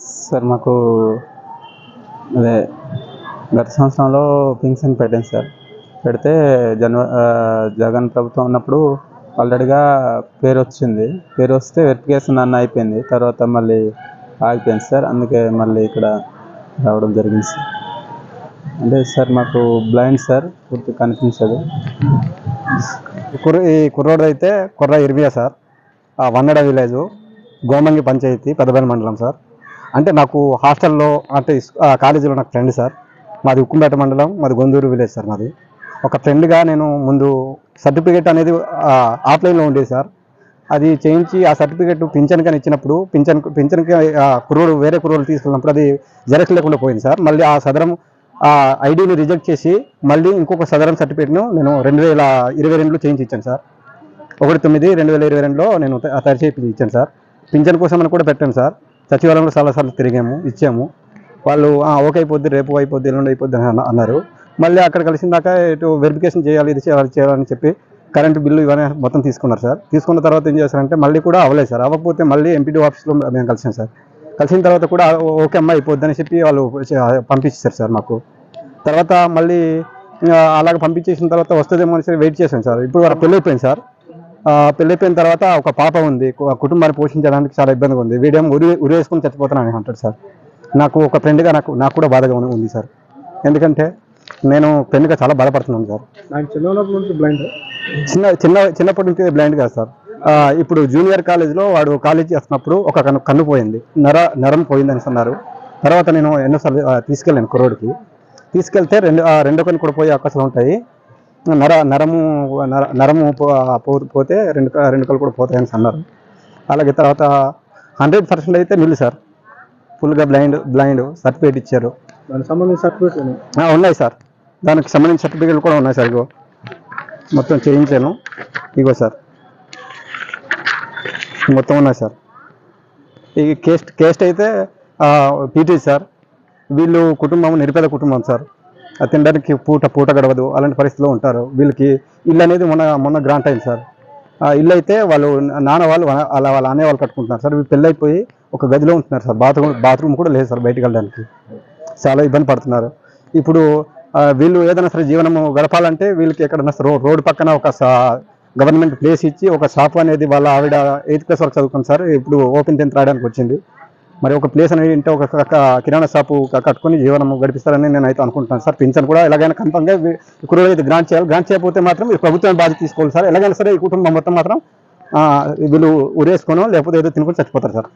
Sir మాకు అదే గత సంవత్సరంలో పింఛన్ పెట్టాను సార్. పెడితే జగన్ ప్రభుత్వం ఉన్నప్పుడు ఆల్రెడీగా పేరు వచ్చింది. పేరు వస్తే వెరిఫికేషన్ అన్న అయిపోయింది. తర్వాత మళ్ళీ ఆగిపోయింది సార్. అందుకే మళ్ళీ ఇక్కడ రావడం జరిగింది సార్. అంటే సార్ మాకు బ్లైండ్ సార్, పూర్తి కనిపించదు. ఈ కుర్రోడు అయితే కుర్ర ఇర్మియా సార్, వన్నడ విలేజ్, గోమంగి పంచాయతీ, పెద్దబెల్లి మండలం సార్. అంటే నాకు హాస్టల్లో అంటే కాలేజీలో నాకు ఫ్రెండ్ సార్. మాది ఉక్కుంపేట మండలం, మాది గొందూరు విలేజ్ సార్. మాది ఒక ఫ్రెండ్గా నేను ముందు సర్టిఫికేట్ అనేది ఆఫ్లైన్లో ఉండేది సార్. అది చేయించి ఆ సర్టిఫికేట్ పింఛన్ కానీ ఇచ్చినప్పుడు పింఛన్కి కుర్రోడు వేరే కుర్రోడు తీసుకున్నప్పుడు అది జెరాక్స్ లేకుండా పోయింది సార్. మళ్ళీ ఆ సదరం ఐడిని రిజెక్ట్ చేసి మళ్ళీ ఇంకొక సదరం సర్టిఫికేట్ను నేను 2022లో చేయించి ఇచ్చాను సార్. 1/9/2022లో నేను తయారు చేయించి ఇచ్చాను సార్. పింఛన్ కోసం అని కూడా పెట్టాను సార్. సచివాలయంలో చాలాసార్లు తిరిగాము, ఇచ్చాము. వాళ్ళు ఓకే అయిపోద్ది, రేపు అయిపోద్ది, ఎల్లుండి అయిపోద్ది అని అన్నారు. మళ్ళీ అక్కడ కలిసిన దాకా ఇటు వెరిఫికేషన్ చేయాలి, ఇది చేయాలని చెప్పి కరెంటు బిల్లు ఇవన్నీ మొత్తం తీసుకున్నారు సార్. తీసుకున్న తర్వాత ఏం చేశారంటే మళ్ళీ కూడా అవ్వలేదు సార్. అవ్వకపోతే మళ్ళీ ఎంపీడీ ఆఫీస్లో మేము కలిసాం సార్. కలిసిన తర్వాత కూడా ఓకే అమ్మ అయిపోద్ది అని చెప్పి వాళ్ళు పంపించేశారు సార్ మాకు. తర్వాత మళ్ళీ అలాగ పంపించేసిన తర్వాత వస్తుందేమో అని వెయిట్ చేశాం సార్. ఇప్పుడు వాళ్ళ పెళ్ళి అయిపోయింది సార్. పెళ్ళి అయిపోయిన తర్వాత ఒక పాప ఉంది. కుటుంబాన్ని పోషించడానికి చాలా ఇబ్బందిగా ఉంది. వీడేమో ఉరేసుకుని చచ్చిపోతానని అంటాడు సార్. నాకు ఒక ఫ్రెండ్గా నాకు కూడా బాధగా ఉంది సార్. ఎందుకంటే నేను ఫ్రెండ్గా చాలా బాధపడుతున్నాను సార్. చిన్నప్పటి నుంచి బ్లైండ్ కాదు సార్. ఇప్పుడు జూనియర్ కాలేజ్లో వాడు కాలేజ్ చేస్తున్నప్పుడు ఒక కన్ను పోయింది, నరం పోయిందని అన్నారు. తర్వాత నేను ఎన్నోసార్లు తీసుకెళ్ళాను కుర్రోడికి. తీసుకెళ్తే రెండో కన్ను కూడా పోయే అవకాశాలు ఉంటాయి. నరము పోతే రెండు కళ్ళు కూడా పోతాయని అన్నారు. అలాగే తర్వాత 100% అయితే నిల్లు సార్. ఫుల్గా బ్లైండ్ సర్టిఫికేట్ ఇచ్చారు. దానికి సంబంధించిన సర్టిఫికేట్ ఉన్నాయి సార్. దానికి సంబంధించిన సర్టిఫికేట్లు కూడా ఉన్నాయి సార్. ఇగో మొత్తం చేయించాను. ఇగో సార్ మొత్తం ఉన్నాయి సార్. ఈ కేస్ట్ అయితే పీటీ సార్. వీళ్ళు కుటుంబం నిరుపేద కుటుంబం సార్. తినడానికి పూట గడవదు, అలాంటి పరిస్థితిలో ఉంటారు. వీళ్ళకి ఇల్లు అనేది మొన్న గ్రాంట్ అయింది సార్. ఇల్లు అయితే వాళ్ళు నాన్న వాళ్ళు వాళ్ళ అనే వాళ్ళు కట్టుకుంటున్నారు సార్. వీళ్ళు పెళ్ళైపోయి ఒక గదిలో ఉంటున్నారు సార్. బాత్రూమ్ కూడా లేదు సార్. బయటకు వెళ్ళడానికి చాలా ఇబ్బంది పడుతున్నారు. ఇప్పుడు వీళ్ళు ఏదైనా సరే జీవనము గడపాలంటే వీళ్ళకి ఎక్కడన్నా రోడ్డు పక్కన ఒక గవర్నమెంట్ ప్లేస్ ఇచ్చి ఒక షాప్ అనేది వాళ్ళ ఆవిడ 8th క్లాస్ వరకు చదువుకుంది సార్. ఇప్పుడు ఓపెన్ 10th రాయడానికి వచ్చింది. మరి ఒక ప్లేస్ అనేది ఉంటే ఒక కిరాణా షాపు కట్టుకొని జీవనం గడిపిస్తారని నేను అయితే అనుకుంటున్నాను సార్. పింఛన్ కూడా ఎలాగైనా కన్ఫర్మ్గా ఇప్పుడు అయితే గ్రాంట్ చేయాలి. గ్రాంట్ చేయకపోతే మాత్రం ప్రభుత్వం బాధ్యత తీసుకోవాలి సార్. ఎలాగైనా సరే ఈ కుటుంబం మొత్తం మాత్రం వీళ్ళు ఉరేసుకోనో లేకపోతే ఏదో తినుకొని చచ్చిపోతారు సార్.